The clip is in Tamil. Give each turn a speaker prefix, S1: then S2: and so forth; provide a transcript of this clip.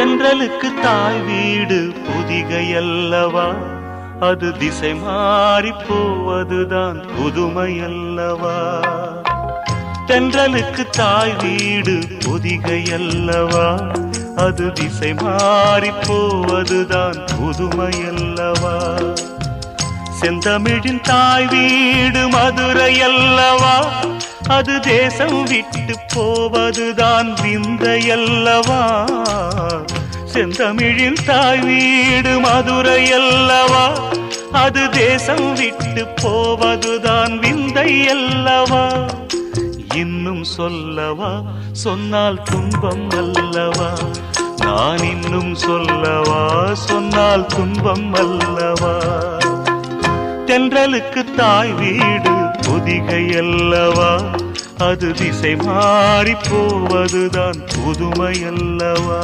S1: தென்றலுக்கு தாய் வீடு பொதிகையல்லவா, அது திசை மாறி போவதுதான் புதுமையல்லவா. தென்றலுக்கு தாய் வீடு பொதிகையல்லவா, அது திசை மாறி போவதுதான் புதுமையல்லவா. செந்தமிழின் தாய் வீடு மதுரையல்லவா, அது தேசம் விட்டு போவதுதான் விந்தையல்லவா. செந்தமிழின் தாய் வீடு மதுரையல்லவா, அது தேசம் விட்டு போவதுதான் விந்தையல்லவா. இன்னும் சொல்லவா, சொன்னால் துன்பம் அல்லவா. நான் இன்னும் சொல்லவா, சொன்னால் துன்பம் அல்லவா. தென்றலுக்கு தாய் வீடு பொதிகையல்லவா, அது திசை மாறி போவதுதான் புதுமையல்லவா.